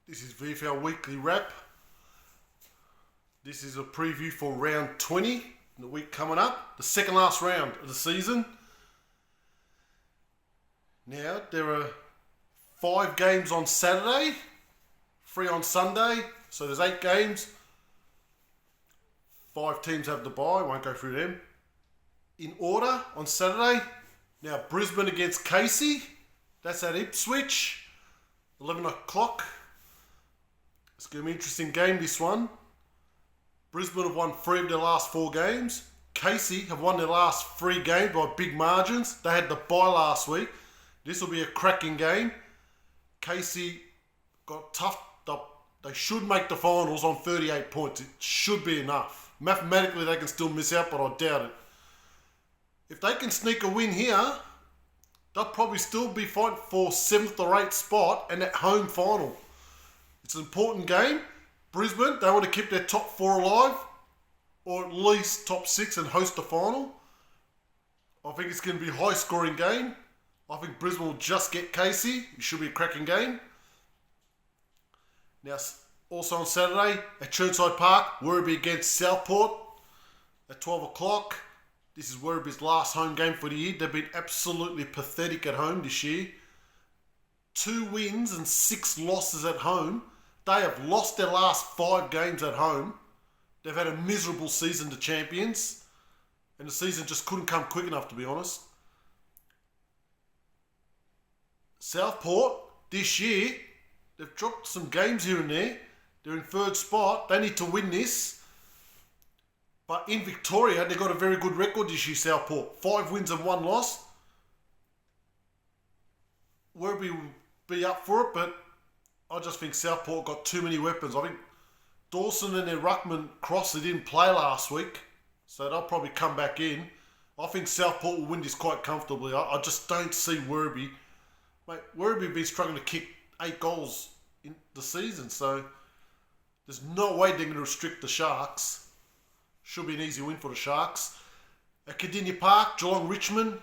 This is VFL Weekly Wrap. This is a preview for round 20 in the week coming up, the second last round of the season. Now, there are 5 games on Saturday, 3 on Sunday, so there's 8 games. 5 teams have the bye, won't go through them. In order, on Saturday, now Brisbane against Casey, that's at Ipswich, 11 o'clock. It's going to be an interesting game, this one. Brisbane have won 3 of their last 4 games. Casey have won their last 3 games by big margins. They had the bye last week. This will be a cracking game. Casey got toughed up. They should make the finals on 38 points. It should be enough. Mathematically, they can still miss out, but I doubt it. If they can sneak a win here, they'll probably still be fighting for 7th or 8th spot and that home final. It's an important game. Brisbane, they want to keep their top 4 alive, or at least top 6 and host the final. I think it's going to be a high scoring game. I think Brisbane will just get Casey. It should be a cracking game. Now, also on Saturday at Chirnside Park, Werribee against Southport at 12 o'clock. This is Werribee's last home game for the year. They've been absolutely pathetic at home this year. 2 wins and 6 losses at home. They have lost their last 5 games at home. They've had a miserable season to champions. And the season just couldn't come quick enough, to be honest. Southport, this year, they've dropped some games here and there. They're in 3rd spot. They need to win this. But in Victoria, they've got a very good record this year, Southport. 5 wins and 1 loss. Werribee will be up for it, but I just think Southport got too many weapons. I think Dawson and their ruckman Crossley didn't play last week, so they'll probably come back in. I think Southport will win this quite comfortably. I just don't see Werribee. Mate, Werribee have been struggling to kick 8 goals in the season, so there's no way they're going to restrict the Sharks. Should be an easy win for the Sharks. At Cardinia Park, Geelong Essendon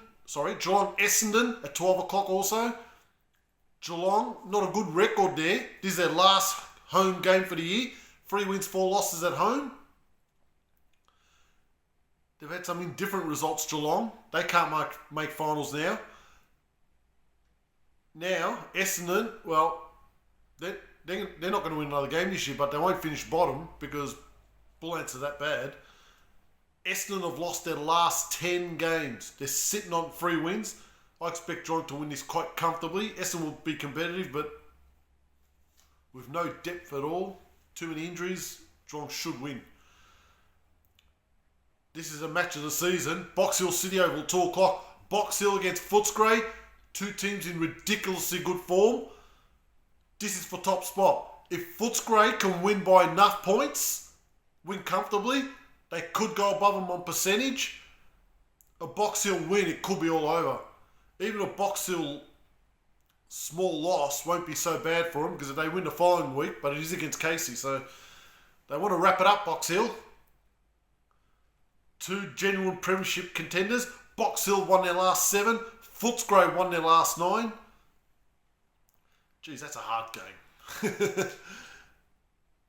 at 12 o'clock also. Geelong, not a good record there. This is their last home game for the year. 3 wins, 4 losses at home. They've had some indifferent results, Geelong. They can't make finals now. Now, Essendon, well, they're not going to win another game this year, but they won't finish bottom because Bullants are that bad. Essendon have lost their last 10 games. They're sitting on 3 wins. I expect Geelong to win this quite comfortably. Essendon will be competitive, but with no depth at all, too many injuries, Geelong should win. This is a match of the season. Box Hill City Oval, 2 o'clock. Box Hill against Footscray. 2 teams in ridiculously good form. This is for top spot. If Footscray can win by enough points, win comfortably, they could go above them on percentage. A Box Hill win, it could be all over. Even a Box Hill small loss won't be so bad for them because if they win the following week, but it is against Casey, so they want to wrap it up, Box Hill. 2 genuine premiership contenders. Box Hill won their last 7. Footscray won their last 9. Geez, that's a hard game.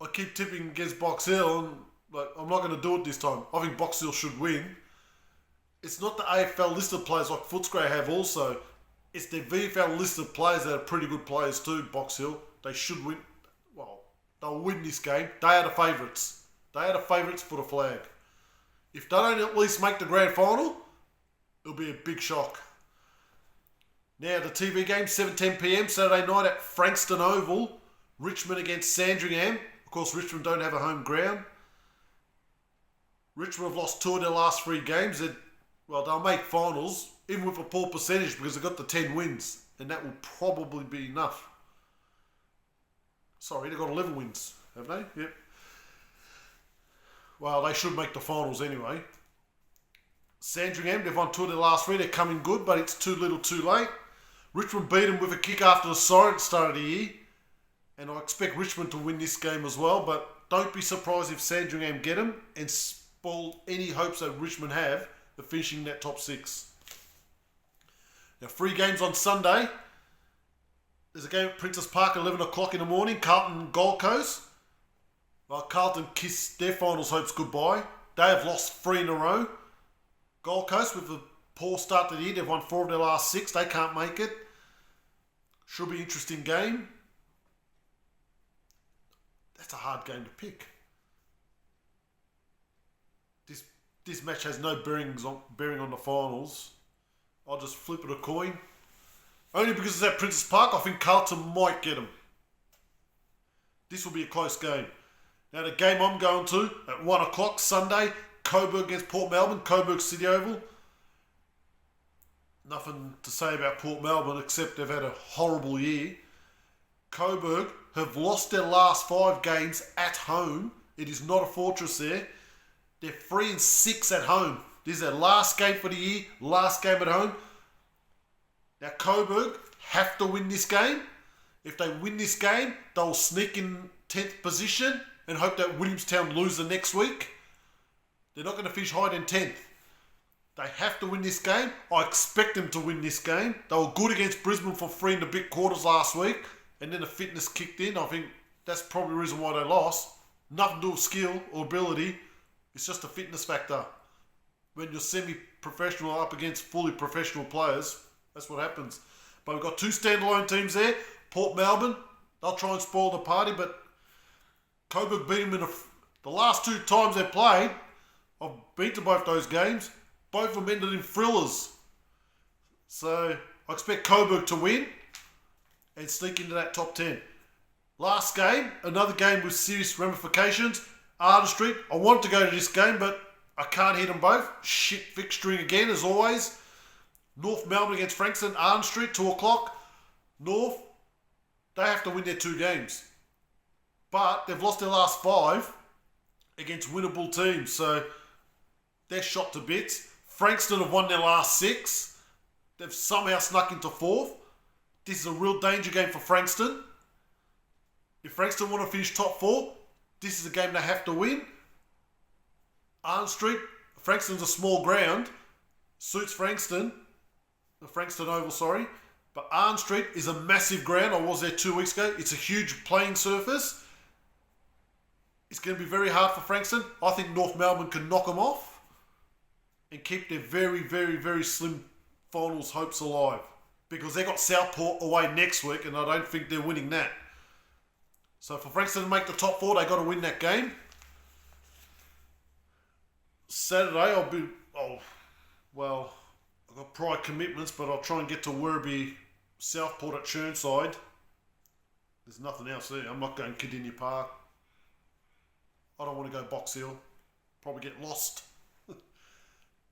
I keep tipping against Box Hill, and I'm not going to do it this time. I think Box Hill should win. It's not the AFL listed players like Footscray have also. It's the VFL listed players that are pretty good players too, Box Hill. They should win. Well, they'll win this game. They are the favourites. They are the favourites for the flag. If they don't at least make the grand final, it'll be a big shock. Now, the TV game, 7:10 p.m, Saturday night at Frankston Oval. Richmond against Sandringham. Of course, Richmond don't have a home ground. Richmond have lost 2 of their last 3 games. They'll make finals, even with a poor percentage, because they've got the 10 wins. And that will probably be enough. Sorry, they've got 11 wins, have they? Yep. Well, they should make the finals anyway. Sandringham, they've won 2 of their last 3. They're coming good, but it's too little too late. Richmond beat them with a kick after the siren start of the year. And I expect Richmond to win this game as well, but don't be surprised if Sandringham get them and spoil any hopes that Richmond have of finishing that top 6. Now, 3 games on Sunday. There's a game at Princess Park at 11 o'clock in the morning. Carlton Gold Coast. Well, Carlton kissed their finals hopes goodbye. They have lost 3 in a row. Gold Coast, with a poor start to the year, they've won 4 of their last 6. They can't make it. Should be an interesting game. That's a hard game to pick. This match has no bearing on the finals. I'll just flip it a coin. Only because it's at Princess Park, I think Carlton might get them. This will be a close game. Now the game I'm going to at 1 o'clock Sunday, Coburg against Port Melbourne, Coburg City Oval. Nothing to say about Port Melbourne except they've had a horrible year. Coburg have lost their last 5 games at home. It is not a fortress there. They're 3-6 at home. This is their last game for the year, last game at home. Now Coburg have to win this game. If they win this game, they'll sneak in 10th position and hope that Williamstown lose the next week. They're not going to finish higher than 10th. They have to win this game. I expect them to win this game. They were good against Brisbane for 3 and a bit quarters last week, and then the fitness kicked in. I think that's probably the reason why they lost. Nothing to do with skill or ability. It's just a fitness factor. When you're semi-professional up against fully professional players, that's what happens. But we've got 2 standalone teams there. Port Melbourne, they'll try and spoil the party, but Coburg beat them in the last 2 times they played. I've been to both those games. Both of them ended in thrillers. So I expect Coburg to win and sneak into that top 10. Last game, another game with serious ramifications. Arden Street. I wanted to go to this game, but I can't hit them both. Shit fixturing again, as always. North Melbourne against Frankston. Arden Street, 2 o'clock. North, they have to win their 2 games. But they've lost their last 5 against winnable teams. So they're shot to bits. Frankston have won their last 6. They've somehow snuck into 4th. This is a real danger game for Frankston. If Frankston want to finish top 4, this is a game they have to win. Arden Street, Frankston's a small ground. Suits Frankston. The Frankston Oval, sorry. But Arden Street is a massive ground. I was there 2 weeks ago. It's a huge playing surface. It's going to be very hard for Frankston. I think North Melbourne can knock them off and keep their very, very, very slim finals hopes alive. Because they got Southport away next week, and I don't think they're winning that. So for Frankston to make the top 4, they got to win that game. Saturday, I've got prior commitments, but I'll try and get to Werribee, Southport at Churnside. There's nothing else there. I'm not going Cardinia Park. I don't want to go Box Hill. Probably get lost.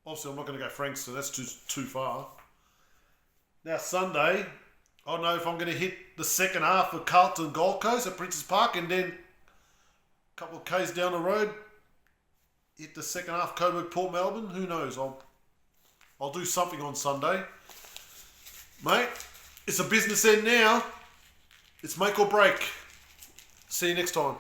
Obviously, I'm not going to go Frankston. That's too far. Now, Sunday, I don't know if I'm going to hit the second half of Carlton Gold Coast at Princess Park, and then a couple of Ks down the road, hit the second half Coburg Port Melbourne. Who knows? I'll do something on Sunday. Mate, it's a business end now. It's make or break. See you next time.